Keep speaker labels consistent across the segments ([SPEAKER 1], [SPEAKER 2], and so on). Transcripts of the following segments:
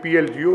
[SPEAKER 1] PLGO,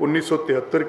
[SPEAKER 1] 1973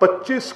[SPEAKER 1] 25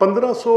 [SPEAKER 1] 1500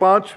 [SPEAKER 1] 5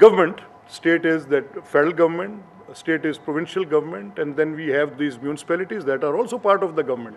[SPEAKER 1] government, state is that federal government, state is provincial government, and then we have these municipalities that are also part of the government.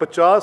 [SPEAKER 1] 50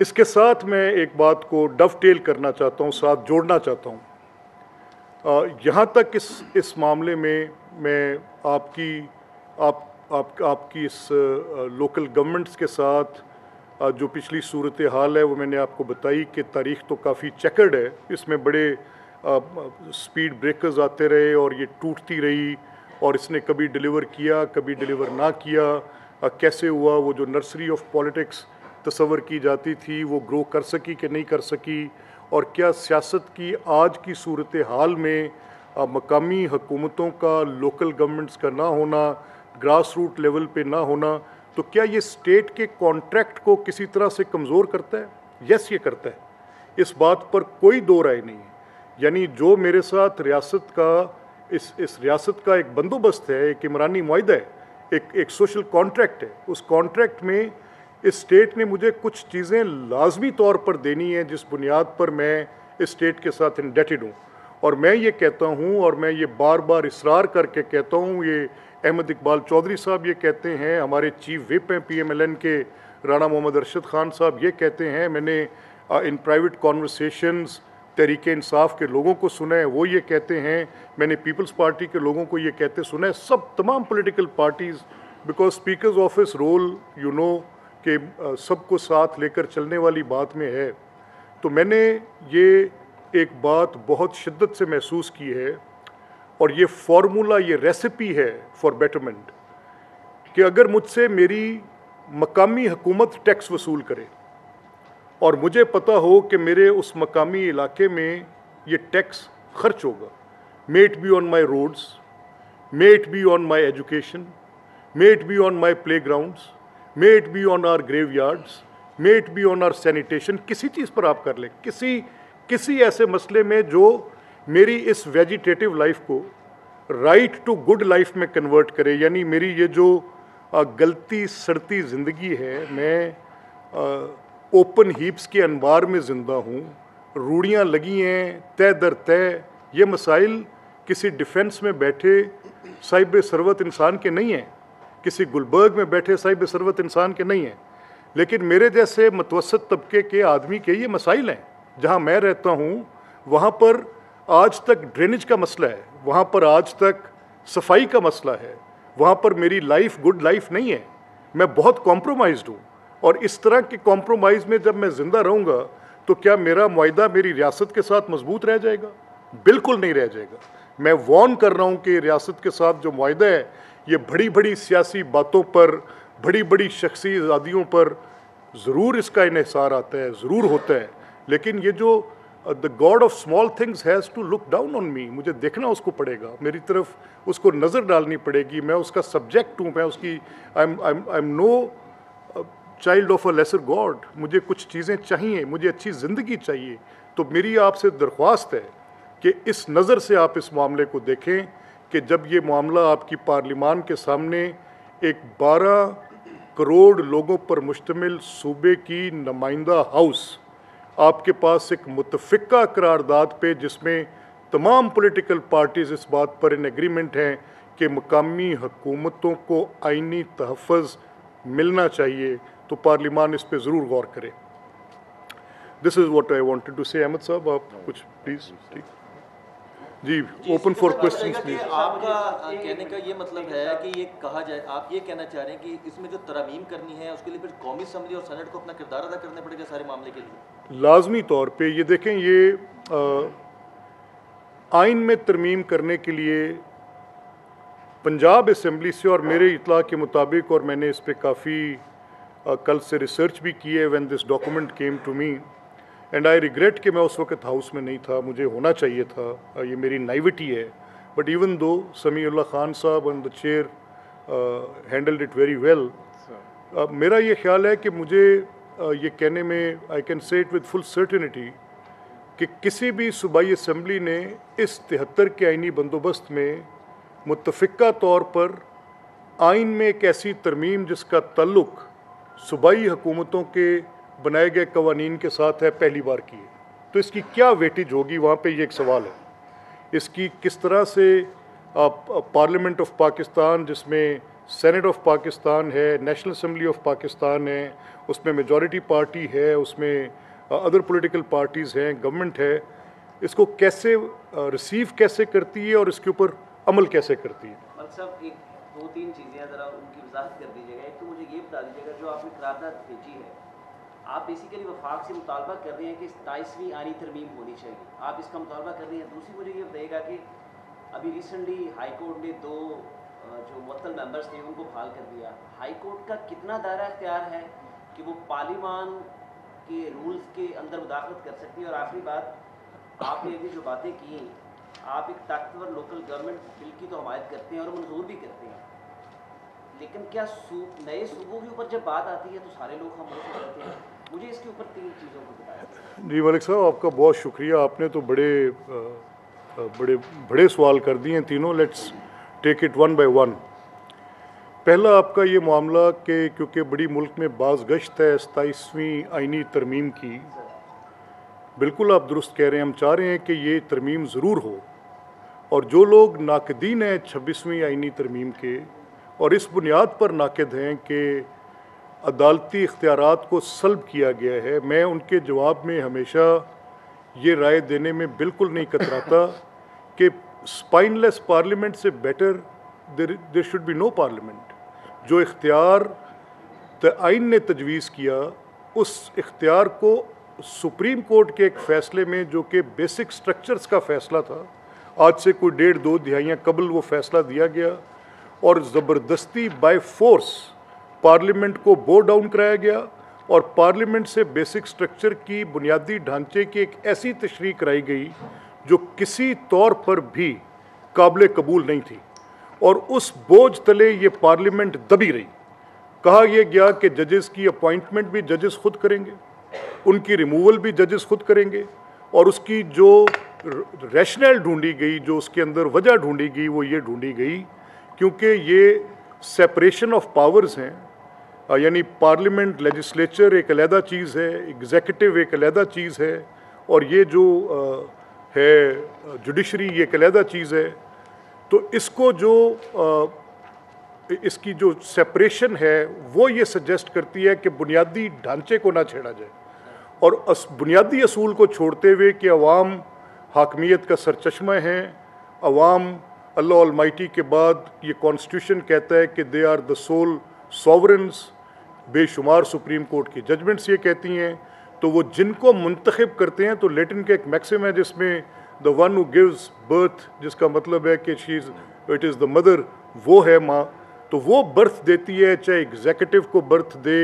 [SPEAKER 1] اس کے ساتھ میں ایک بات کو do tell کرنا چاہتا ہوں، ساتھ جوڑنا چاہتا ہوں۔ یہاں تک اس معاملے میں آپ کی اس لوکل گورنمنٹس کے ساتھ جو پچھلی صورتحال ہے وہ میں نے آپ کو بتائی کہ تاریخ تو کافی چیکرڈ ہے، اس میں بڑے سپیڈ بریکرز آتے رہے اور یہ ٹوٹتی رہی، اور اس نے کبھی ڈیلیور کیا کبھی ڈیلیور نہ کیا، کیسے ہوا وہ جو نرسری آف پالیٹکس تصور کی جاتی تھی وہ گرو کر سکی کہ نہیں کر سکی، اور کیا سیاست کی آج کی صورتحال میں مقامی حکومتوں کا، لوکل گورنمنٹس کا نہ ہونا، گراس روٹ لیول پہ نہ ہونا، تو کیا یہ اسٹیٹ کے کانٹریکٹ کو کسی طرح سے کمزور کرتا ہے؟ یس، یہ کرتا ہے، اس بات پر کوئی دو رائے نہیں ہے۔ یعنی جو میرے ساتھ ریاست کا اس ریاست کا ایک بندوبست ہے، ایک عمرانی معاہدہ ہے، ایک سوشل کانٹریکٹ ہے، اس کانٹریکٹ میں اس اسٹیٹ نے مجھے کچھ چیزیں لازمی طور پر دینی ہیں جس بنیاد پر میں اس اسٹیٹ کے ساتھ انڈیٹڈ ہوں، اور میں یہ کہتا ہوں اور میں یہ بار بار اصرار کر کے کہتا ہوں، یہ احمد اقبال چودھری صاحب یہ کہتے ہیں، ہمارے چیف وپ ہیں پی ایم ایل این کے رانا محمد ارشد خان صاحب یہ کہتے ہیں، میں نے in private conversations Tehreek Insaf کے لوگوں کو سنا ہے، وہ یہ کہتے ہیں، میں نے پیپلز پارٹی کے لوگوں کو یہ کہتے سنا ہے، سب تمام political parties, because speakers office role کہ سب کو ساتھ لے کر چلنے والی بات میں ہے۔ تو میں نے یہ ایک بات بہت شدت سے محسوس کی ہے، اور یہ فارمولا، یہ ریسیپی ہے فار بیٹرمنٹ، کہ اگر مجھ سے میری مقامی حکومت ٹیکس وصول کرے اور مجھے پتہ ہو کہ میرے اس مقامی علاقے میں یہ ٹیکس خرچ ہوگا، may it be on my roads, may it be on my education, may it be on my playgrounds, may it be on our graveyards, may it be on our sanitation، کسی چیز پر آپ کر لیں، کسی ایسے مسئلے میں جو میری اس ویجیٹیٹو لائف کو رائٹ ٹو گڈ لائف میں کنورٹ کرے، یعنی میری یہ جو گلتی سڑتی زندگی ہے، میں اوپن ہیپس کے انبار میں زندہ ہوں، روڑیاں لگی ہیں تہ در تہ، یہ مسائل کسی ڈیفنس میں بیٹھے صاحب ثروت انسان کے نہیں ہیں، کسی گلبرگ میں بیٹھے صاحب ثروت انسان کے نہیں ہیں، لیکن میرے جیسے متوسط طبقے کے آدمی کے یہ مسائل ہیں۔ جہاں میں رہتا ہوں وہاں پر آج تک ڈرینیج کا مسئلہ ہے، وہاں پر آج تک صفائی کا مسئلہ ہے، وہاں پر میری لائف گڈ لائف نہیں ہے، میں بہت کمپرومائزڈ ہوں، اور اس طرح کے کمپرومائز میں جب میں زندہ رہوں گا تو کیا میرا معاہدہ میری ریاست کے ساتھ مضبوط رہ جائے گا؟ بالکل نہیں رہ جائے گا۔ میں وارن کر رہا ہوں کہ ریاست کے ساتھ جو معاہدہ ہے یہ بڑی بڑی سیاسی باتوں پر، بڑی بڑی شخصی آزادیوں پر ضرور اس کا انحصار آتا ہے، ضرور ہوتا ہے، لیکن یہ جو the God of small things has to look down on me، مجھے دیکھنا اس کو پڑے گا، میری طرف اس کو نظر ڈالنی پڑے گی، میں اس کا سبجیکٹ ہوں، میں اس کی I'm no child of a lesser God، مجھے کچھ چیزیں چاہیے، مجھے اچھی زندگی چاہیے۔ تو میری آپ سے درخواست ہے کہ اس نظر سے آپ اس معاملے کو دیکھیں کہ جب یہ معاملہ آپ کی پارلیمان کے سامنے ایک 12 کروڑ لوگوں پر مشتمل صوبے کی نمائندہ ہاؤس آپ کے پاس ایک متفقہ قرارداد پہ، جس میں تمام پولیٹیکل پارٹیز اس بات پر ان ایگریمنٹ ہیں کہ مقامی حکومتوں کو آئینی تحفظ ملنا چاہیے، تو پارلیمان اس پہ ضرور غور کرے۔ This is what I wanted to say. Ahmad صاحب آپ کچھ پلیز۔ جی اوپن فار کوسچنز پلیز۔
[SPEAKER 2] آپ کا کہنے کا یہ مطلب ہے کہ یہ کہا جائے، آپ یہ کہنا چاہ رہے ہیں کہ اس میں جو ترامیم کرنی ہے اس کے لیے پھر قومی اسمبلی اور سینٹ کو اپنا کردار ادا کرنا پڑے گا سارے معاملے کے لیے؟
[SPEAKER 1] لازمی طور پہ یہ دیکھیں، یہ آئین میں ترمیم کرنے کے لیے پنجاب اسمبلی سے، اور میرے اطلاع کے مطابق، اور میں نے اس پہ کافی کل سے ریسرچ بھی کی ہے when this document came to me and I regret کہ میں اس وقت ہاؤس میں نہیں تھا، مجھے ہونا چاہیے تھا، یہ میری نائیوٹی ہے، بٹ ایون دو سمیع اللہ خان صاحب and the chair handled it very well۔ میرا یہ خیال ہے کہ مجھے یہ کہنے میں I can say it with full certainty کہ کسی بھی صوبائی اسمبلی نے اس 73 کے آئینی بندوبست میں متفقہ طور پر آئین میں ایک ایسی ترمیم جس کا تعلق صوبائی حکومتوں کے بنائے گئے قوانین کے ساتھ ہے، پہلی بار کی ہے، تو اس کی کیا ویٹیج ہوگی؟ وہاں پہ یہ ایک سوال ہے، اس کی کس طرح سے پارلیمنٹ آف پاکستان، جس میں سینٹ آف پاکستان ہے, نیشنل اسمبلی آف پاکستان ہے, اس میں میجورٹی پارٹی ہے, اس میں ادر پولیٹیکل پارٹیز ہیں, گورنمنٹ ہے, اس کو کیسے ریسیو کیسے کرتی ہے اور اس کے اوپر عمل کیسے کرتی ہے؟
[SPEAKER 3] ملک صاحب ایک دو تین چیزیں ذرا ان کی وضاحت کر دیجیے گا. ایک تو مجھے یہ بتا دیجیے گا جو آپ نے قرارداد بھیجی ہے, آپ بیسیکلی وفاق سے مطالبہ کر رہے ہیں کہ 27ویں آئینی ترمیم ہونی چاہیے, آپ اس کا مطالبہ کر رہے ہیں. دوسری مجھے یہ بتائیے گا کہ ابھی ریسنٹلی ہائی کورٹ نے 2 جو معطل ممبرس تھے ان کو بحال کر دیا. ہائی کورٹ کا کتنا دائرہ اختیار ہے کہ وہ پارلیمان کے رولز کے اندر مداخلت کر سکتی ہے؟ اور آخری بات, آپ نے ابھی جو باتیں کی, آپ ایک طاقتور لوکل گورنمنٹ بل کی تو حمایت کرتے ہیں اور منظور بھی کرتے ہیں, لیکن کیا نئے صوبوں کے اوپر جب بات آتی ہے تو سارے لوگ خاموش ہو جاتے ہیں؟ مجھے اس کے اوپر 3 چیزوں کو بتایا.
[SPEAKER 1] جی ملک صاحب, آپ کا بہت شکریہ, آپ نے تو بڑے سوال کر دیے ہیں تینوں. Let's take it one by one. پہلا آپ کا یہ معاملہ کہ کیونکہ بڑی ملک میں باز گشت ہے 27ویں آئینی ترمیم کی, بالکل آپ درست کہہ رہے ہیں. ہم چاہ رہے ہیں کہ یہ ترمیم ضرور ہو, اور جو لوگ ناقدین ہیں 26ویں آئینی ترمیم کے اور اس بنیاد پر ناقد ہیں کہ عدالتی اختیارات کو سلب کیا گیا ہے, میں ان کے جواب میں ہمیشہ یہ رائے دینے میں بالکل نہیں کتراتا کہ اسپائن لیس پارلیمنٹ سے better there should be no parliament. جو اختیار آئین نے تجویز کیا, اس اختیار کو سپریم کورٹ کے ایک فیصلے میں جو کہ بیسک سٹرکچرز کا فیصلہ تھا, آج سے کوئی 1.5-2 دہائیاں قبل وہ فیصلہ دیا گیا, اور زبردستی بائی فورس پارلیمنٹ کو بو ڈاؤن کرایا گیا, اور پارلیمنٹ سے بیسک سٹرکچر کی بنیادی ڈھانچے کی ایک ایسی تشریح کرائی گئی جو کسی طور پر بھی قابل قبول نہیں تھی, اور اس بوجھ تلے یہ پارلیمنٹ دبی رہی. کہا یہ گیا کہ ججز کی اپوائنٹمنٹ بھی ججز خود کریں گے, ان کی ریموول بھی ججز خود کریں گے, اور اس کی جو ریشنل ڈھونڈی گئی, جو اس کے اندر وجہ ڈھونڈی گئی, وہ یہ ڈھونڈی گئی کیونکہ یہ سیپریشن آف پاورز ہیں, یعنی پارلیمنٹ لیجسلیچر ایک علیحدہ چیز ہے, ایگزیکٹو ایک علیحدہ چیز ہے, اور یہ جو ہے جوڈیشری یہ ایک علیحدہ چیز ہے. تو اس کو جو اس کی جو سیپریشن ہے وہ یہ سجیسٹ کرتی ہے کہ بنیادی ڈھانچے کو نہ چھیڑا جائے, اور بنیادی اصول کو چھوڑتے ہوئے کہ عوام حاکمیت کا سرچشمہ ہیں, عوام اللہ المائٹی کے بعد یہ کانسٹیٹیوشن کہتا ہے کہ دے آر دا سول سوورنز, بے شمار سپریم کورٹ کی ججمنٹس یہ کہتی ہیں. تو وہ جن کو منتخب کرتے ہیں, تو لیٹن کا ایک میکسم ہے جس میں the one who gives birth, جس کا مطلب ہے کہ اٹ از دا مدر, وہ ہے ماں, تو وہ برتھ دیتی ہے, چاہے ایگزیکٹو کو برتھ دے,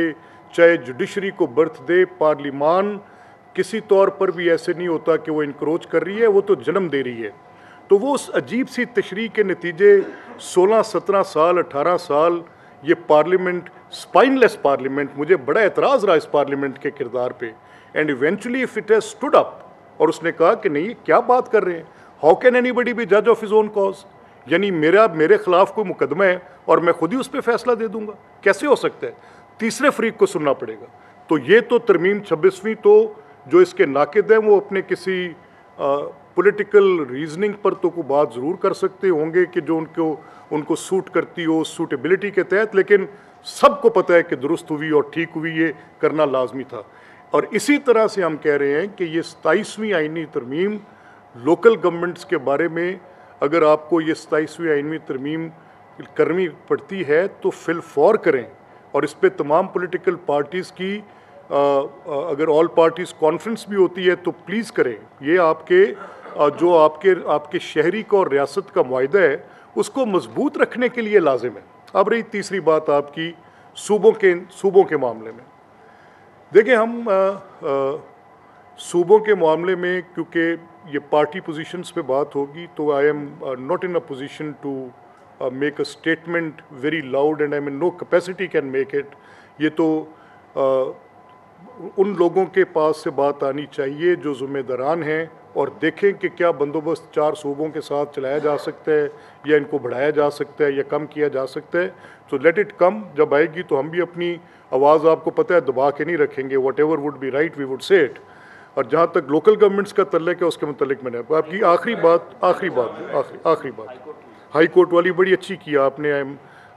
[SPEAKER 1] چاہے جوڈیشری کو برتھ دے. پارلیمان کسی طور پر بھی ایسے نہیں ہوتا کہ وہ انکروچ کر رہی ہے, وہ تو جنم دے رہی ہے. تو وہ اس عجیب سی تشریح کے نتیجے 16-17 سال 18 سال یہ پارلیمنٹ, اسپائن لیس پارلیمنٹ, مجھے بڑا اعتراض رہا اس پارلیمنٹ کے کردار پہ. And eventually if it has stood up, اور اس نے کہا کہ نہیں کیا بات کر رہے ہیں, how can anybody be جج آف ہز اون کاز, یعنی میرے خلاف کوئی مقدمہ ہے اور میں خود ہی اس پہ فیصلہ دے دوں گا, کیسے ہو سکتا ہے؟ تیسرے فریق کو سننا پڑے گا. تو یہ تو ترمیم 26ویں تو جو اس کے ناقد ہیں وہ اپنے کسی پولیٹیکل ریزننگ پر تو کوئی بات ضرور کر سکتے ہوں گے کہ جو ان کو سوٹ کرتی ہو سوٹیبلٹی کے تحت, لیکن سب کو پتہ ہے کہ درست ہوئی اور ٹھیک ہوئی, یہ کرنا لازمی تھا. اور اسی طرح سے ہم کہہ رہے ہیں کہ یہ 27ویں آئینی ترمیم لوکل گورنمنٹس کے بارے میں اگر آپ کو یہ 27ویں آئینی ترمیم کرنی پڑتی ہے تو فی الفور کریں, اور اس پہ تمام پولیٹیکل پارٹیز کی اگر آل پارٹیز کانفرنس بھی ہوتی ہے تو پلیز کریں. یہ آپ کے جو آپ کے شہری کا اور ریاست کا معاہدہ ہے اس کو مضبوط رکھنے کے لیے لازم ہے. اب رہی تیسری بات آپ کی صوبوں کے معاملے میں. دیکھیں ہم صوبوں کے معاملے میں کیونکہ یہ پارٹی پوزیشنز پہ بات ہوگی تو I am not in a position to make a statement very loud and I am in no capacity can make it. یہ تو ان لوگوں کے پاس سے بات آنی چاہیے جو ذمہ داران ہیں اور دیکھیں کہ کیا بندوبست 4 صوبوں کے ساتھ چلایا جا سکتا ہے یا ان کو بڑھایا جا سکتا ہے یا کم کیا جا سکتا ہے. تو لیٹ اٹ کم, جب آئے گی تو ہم بھی اپنی آواز آپ کو پتہ ہے دبا کے نہیں رکھیں گے. Whatever would be right we would say it. اور جہاں تک لوکل گورنمنٹس کا تعلق ہے اس کے متعلق میں نے آپ کی آخری بات ہائی کورٹ والی بڑی اچھی کیا آپ نے.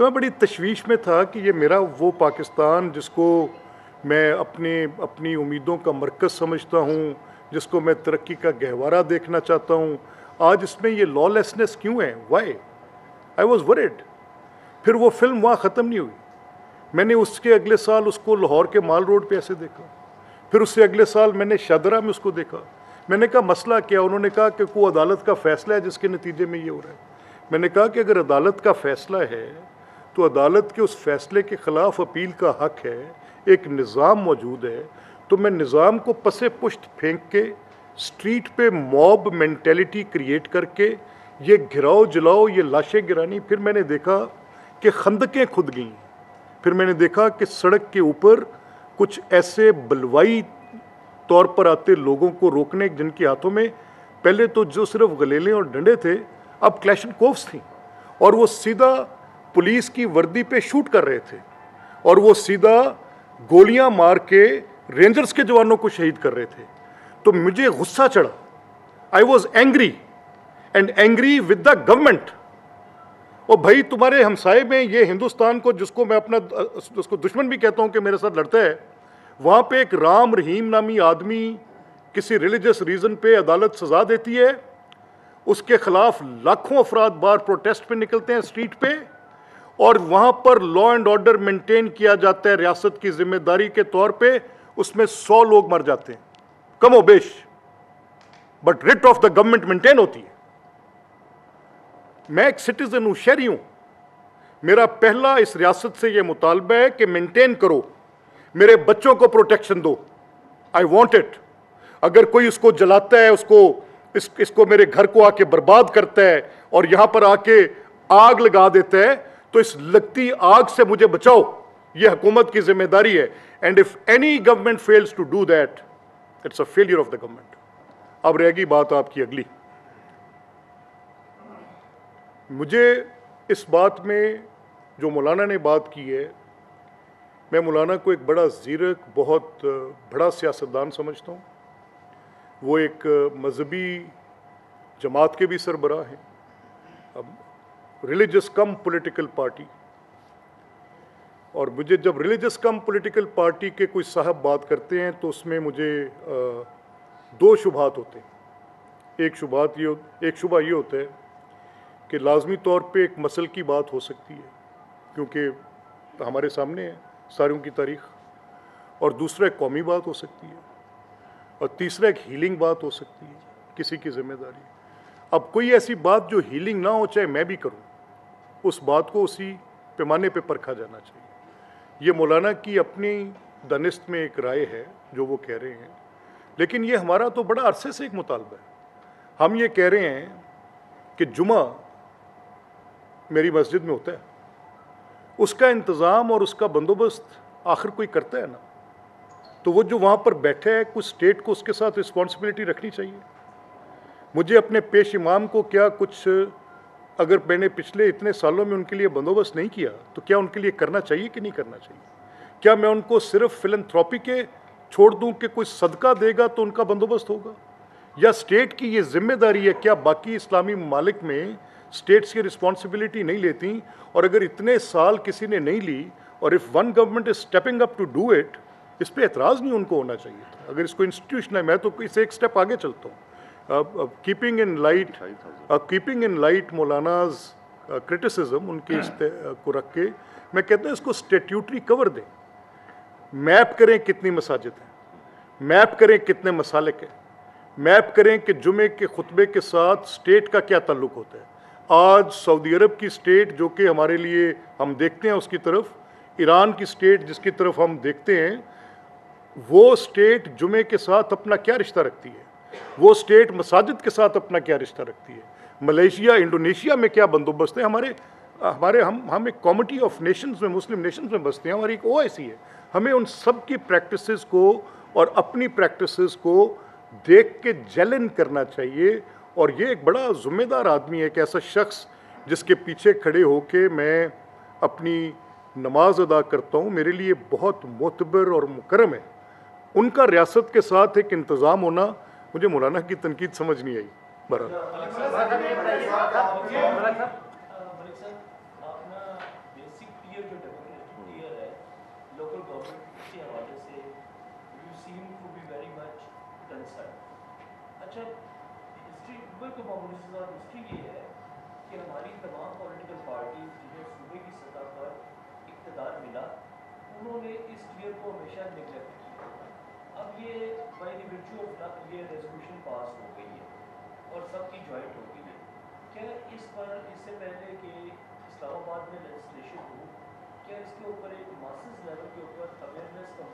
[SPEAKER 1] تو میں بڑی تشویش میں تھا کہ یہ میرا وہ پاکستان جس کو میں اپنی امیدوں کا مرکز سمجھتا ہوں، جس کو میں ترقی کا گہوارہ دیکھنا چاہتا ہوں، آج اس میں یہ لا لیسنس کیوں ہے؟ وائی؟ I was word. پھر وہ فلم وہاں ختم نہیں ہوئی. میں نے اس کے اگلے سال اس کو لاہور کے مال روڈ پہ ایسے دیکھا. پھر اس سے اگلے سال میں نے شادرہ میں اس کو دیکھا. میں نے کہا مسئلہ کیا؟ انہوں نے کہا کہ کوئی عدالت کا فیصلہ ہے جس کے نتیجے میں یہ ہو رہا ہے. میں نے کہا کہ اگر عدالت کا فیصلہ ہے تو عدالت کے اس فیصلے کے خلاف اپیل کا حق ہے، ایک نظام موجود ہے. تو میں نظام کو پس پشت پھینک کے اسٹریٹ پہ موب مینٹیلٹی کریٹ کر کے یہ گھراؤ جلاؤ، یہ لاشیں گرانی. پھر میں نے دیکھا کہ خندقیں کھد گئیں. پھر میں نے دیکھا کہ سڑک کے اوپر کچھ ایسے بلوائی طور پر آتے لوگوں کو روکنے، جن کے ہاتھوں میں پہلے تو جو صرف گلیلے اور ڈنڈے تھے، اب کلیشن کوفس تھیں، اور وہ سیدھا پولیس کی وردی پہ شوٹ کر رہے تھے، اور وہ سیدھا گولیاں مار کے رینجرز کے جوانوں کو شہید کر رہے تھے. تو مجھے غصہ چڑھا. I was angry and angry with the government. اور بھائی تمہارے ہمسائے میں یہ ہندوستان کو، جس کو میں اپنا اس کو دشمن بھی کہتا ہوں کہ میرے ساتھ لڑتا ہے، وہاں پہ ایک رام رحیم نامی آدمی کسی ریلیجس ریزن پہ عدالت سزا دیتی ہے، اس کے خلاف لاکھوں افراد بار پروٹیسٹ پہ نکلتے ہیں اسٹریٹ پہ، اور وہاں پر لا اینڈ آرڈر مینٹین کیا جاتا ہے ریاست کی ذمہ داری کے طور پہ. اس میں 100 لوگ مر جاتے ہیں کم و بیش، bit rate of the government maintain ہوتی ہے. میں ایک سٹیزن ہوں، شہری ہوں. میرا پہلا اس ریاست سے یہ مطالبہ ہے کہ مینٹین کرو، میرے بچوں کو پروٹیکشن دو. I want it. اگر کوئی اس کو جلاتا ہے، اس کو میرے گھر کو آ کے برباد کرتا ہے اور یہاں پر آ کے آگ لگا دیتا ہے، تو اس لگتی آگ سے مجھے بچاؤ. یہ حکومت کی ذمہ داری ہے. And if any government fails to do that, it's a failure of the government. اب رہے گی بات آپ کی اگلی. مجھے اس بات میں جو مولانا نے بات کی ہے، میں مولانا کو ایک بڑا زیرک، بہت بڑا سیاستدان سمجھتا ہوں. وہ ایک مذہبی جماعت کے بھی سربراہ ہیں، اب ریلیجس کم پولیٹیکل پارٹی. اور مجھے جب ریلیجس کم پولیٹیکل پارٹی کے کوئی صاحب بات کرتے ہیں تو اس میں مجھے 2 شبہات ہوتے ہیں. ایک شبہ یہ ہوتا ہے کہ لازمی طور پہ ایک مسل کی بات ہو سکتی ہے کیونکہ ہمارے سامنے ہے ساریوں کی تاریخ، اور دوسرا ایک قومی بات ہو سکتی ہے، اور تیسرا ایک ہیلنگ بات ہو سکتی ہے، کسی کی ذمہ داری. اب کوئی ایسی بات جو ہیلنگ نہ ہو، چاہے میں بھی کروں، اس بات کو اسی پیمانے پہ پرکھا جانا چاہیے. یہ مولانا کی اپنی دانست میں ایک رائے ہے جو وہ کہہ رہے ہیں، لیکن یہ ہمارا تو بڑا عرصے سے ایک مطالبہ ہے. ہم یہ کہہ رہے ہیں کہ جمعہ میری مسجد میں ہوتا ہے، اس کا انتظام اور اس کا بندوبست آخر کوئی کرتا ہے نا. تو وہ جو وہاں پر بیٹھے ہے، کچھ اسٹیٹ کو اس کے ساتھ رسپانسبلٹی رکھنی چاہیے. مجھے اپنے پیش امام کو کیا کچھ، اگر میں نے پچھلے اتنے سالوں میں ان کے لیے بندوبست نہیں کیا تو کیا ان کے لیے کرنا چاہیے کہ نہیں کرنا چاہیے؟ کیا میں ان کو صرف فلنتھراپی کے چھوڑ دوں کہ کوئی صدقہ دے گا تو ان کا بندوبست ہوگا؟ یا اسٹیٹ کی یہ ذمہ داری ہے؟ کیا باقی اسلامی ممالک میں اسٹیٹس کی رسپانسبلٹی نہیں لیتی؟ اور اگر اتنے سال کسی نے نہیں لی، اور if one government is stepping up to do it, اس پہ اعتراض نہیں ان کو ہونا چاہیے تھا. اگر اس کو انسٹیٹیوشن ہے، میں تو اس سے ایک اسٹیپ آگے چلتا ہوں. Keeping in light Maulana's criticism, ان کی کو رکھ کے میں کہتا ہوں اس کو اسٹیٹیوٹری کور دیں. میپ کریں کتنی مساجد ہیں، میپ کریں کتنے مسالک ہیں، میپ کریں کہ جمعے کے خطبے کے ساتھ اسٹیٹ کا کیا تعلق ہوتا ہے. آج سعودی عرب کی اسٹیٹ جو کہ ہمارے لیے ہم دیکھتے ہیں اس کی طرف، ایران کی اسٹیٹ جس کی طرف ہم دیکھتے ہیں، وہ اسٹیٹ جمعے کے ساتھ اپنا کیا رشتہ رکھتی ہے؟ وہ اسٹیٹ مساجد کے ساتھ اپنا کیا رشتہ رکھتی ہے؟ ملیشیا، انڈونیشیا میں کیا بندوبست ہے؟ ہم ایک کمیونٹی آف نیشنز میں، مسلم نیشنز میں بستے ہیں، ہماری ایک OIC ہے. ہمیں ان سب کی پریکٹسز کو اور اپنی پریکٹسز کو دیکھ کے جیلن کرنا چاہیے. اور یہ ایک بڑا ذمہ دار آدمی ہے، ایک ایسا شخص جس کے پیچھے کھڑے ہو کے میں اپنی نماز ادا کرتا ہوں، میرے لیے بہت معتبر اور مکرم ہے. ان کا ریاست کے ساتھ ایک انتظام ہونا، مجھے مولانا کی تنقید سمجھ نہیں آئی.
[SPEAKER 4] اچھا ہسٹری بالکل معمولی سے زیادہ ہسٹری یہ ہے کہ ہماری تمام پولیٹیکل پارٹیز جنہیں صوبے کی سطح پر اقتدار ملا انہوں نے اس ٹیئر کو ہمیشہ نگلیکٹ کیا. اب یہ بائی دی ورچو آف یہ ریزولوشن پاس ہو گئی ہے اور سب کی جوائنٹ ہو گئی ہے. کیا اس پر اس سے پہلے کہ اسلام آباد میں لیجسلیشن ہو، کیا اس کے اوپر ایک ماسز لیول کے اوپر اویئرنیس کا